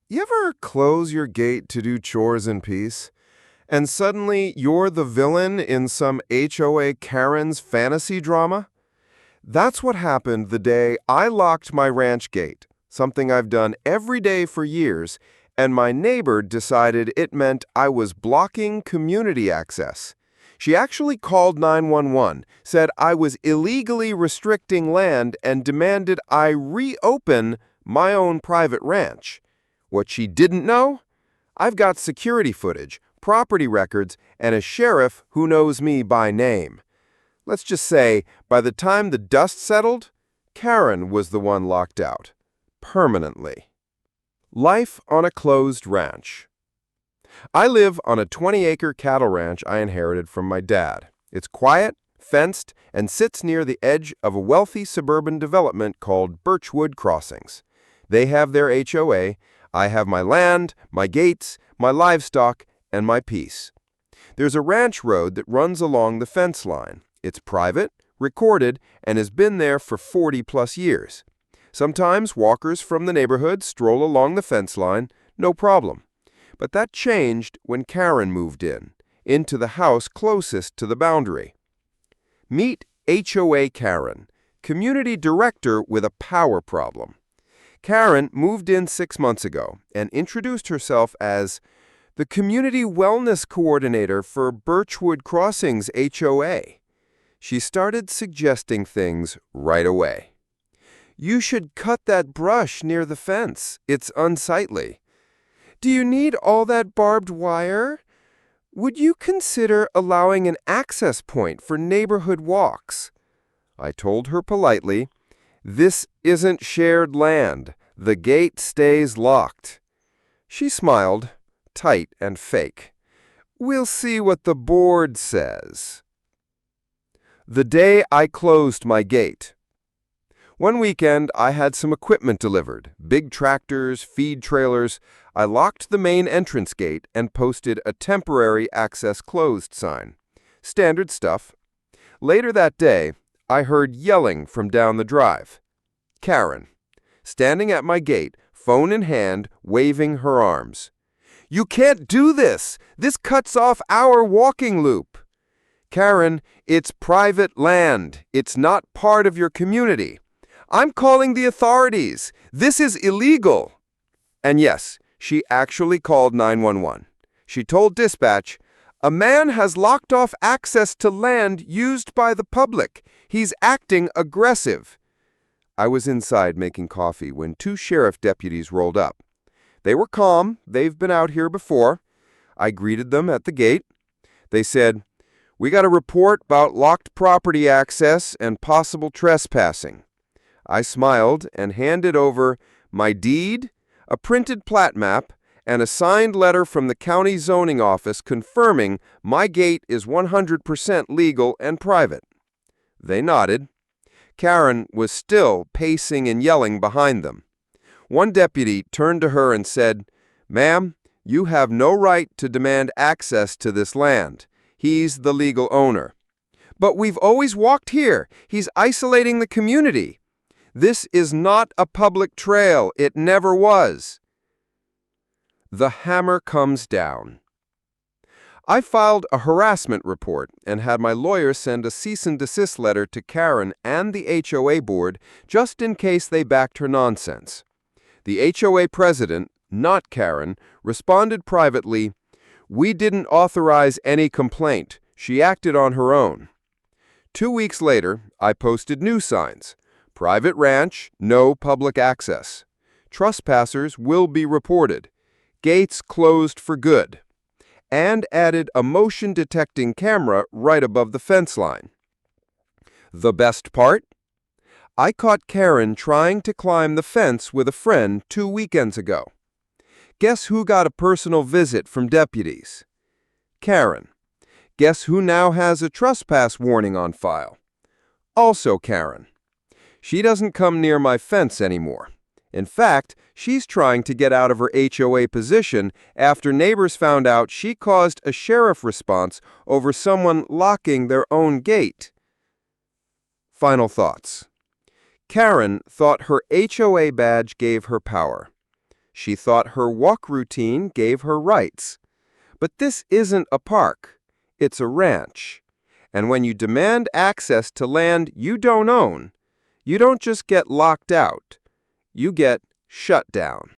You ever close your gate to do chores in peace, and suddenly you're the villain in some HOA Karen's fantasy drama? That's what happened the day I locked my ranch gate, something I've done every day for years, and my neighbor decided it meant I was blocking community access. She actually called 911, said I was illegally restricting land, and demanded I reopen my own private ranch. What she didn't know? I've got security footage, property records, and a sheriff who knows me by name. Let's just say, by the time the dust settled, Karen was the one locked out. Permanently. Life on a closed ranch. I live on a 20-acre cattle ranch I inherited from my dad. It's quiet, fenced, and sits near the edge of a wealthy suburban development called Birchwood Crossings. They have their HOA, I have my land, my gates, my livestock, and my peace. There's a ranch road that runs along the fence line. It's private, recorded, and has been there for 40-plus years. Sometimes walkers from the neighborhood stroll along the fence line, no problem. But that changed when Karen moved into the house closest to the boundary. Meet HOA Karen, community director with a power problem. Karen moved in 6 months ago and introduced herself as the Community Wellness Coordinator for Birchwood Crossings HOA. She started suggesting things right away. You should cut that brush near the fence. It's unsightly. Do you need all that barbed wire? Would you consider allowing an access point for neighborhood walks? I told her politely, this isn't shared land. The gate stays locked. She smiled, tight and fake. We'll see what the board says. The day I closed my gate. One weekend, I had some equipment delivered, big tractors, feed trailers. I locked the main entrance gate and posted a temporary access closed sign. Standard stuff. Later that day, I heard yelling from down the drive. Karen, standing at my gate, phone in hand, waving her arms. You can't do this! This cuts off our walking loop. Karen, it's private land. It's not part of your community. I'm calling the authorities. This is illegal. And yes, she actually called 911. She told dispatch, a man has locked off access to land used by the public. He's acting aggressive. I was inside making coffee when 2 sheriff deputies rolled up. They were calm. They've been out here before. I greeted them at the gate. They said, we got a report about locked property access and possible trespassing. I smiled and handed over my deed, a printed plat map, and a signed letter from the county zoning office confirming my gate is 100% legal and private. They nodded. Karen was still pacing and yelling behind them. One deputy turned to her and said, Ma'am, you have no right to demand access to this land. He's the legal owner. But we've always walked here. He's isolating the community. This is not a public trail. It never was. The hammer comes down. I filed a harassment report and had my lawyer send a cease and desist letter to Karen and the HOA board just in case they backed her nonsense. The HOA president, not Karen, responded privately, we didn't authorize any complaint. She acted on her own. 2 weeks later, I posted new signs. Private ranch, no public access. Trespassers will be reported. Gates closed for good. And added a motion-detecting camera right above the fence line. The best part? I caught Karen trying to climb the fence with a friend 2 weekends ago. Guess who got a personal visit from deputies? Karen. Guess who now has a trespass warning on file? Also Karen. She doesn't come near my fence anymore. In fact, she's trying to get out of her HOA position after neighbors found out she caused a sheriff response over someone locking their own gate. Final thoughts. Karen thought her HOA badge gave her power. She thought her walk routine gave her rights. But this isn't a park. It's a ranch. And when you demand access to land you don't own, you don't just get locked out. You get shut down.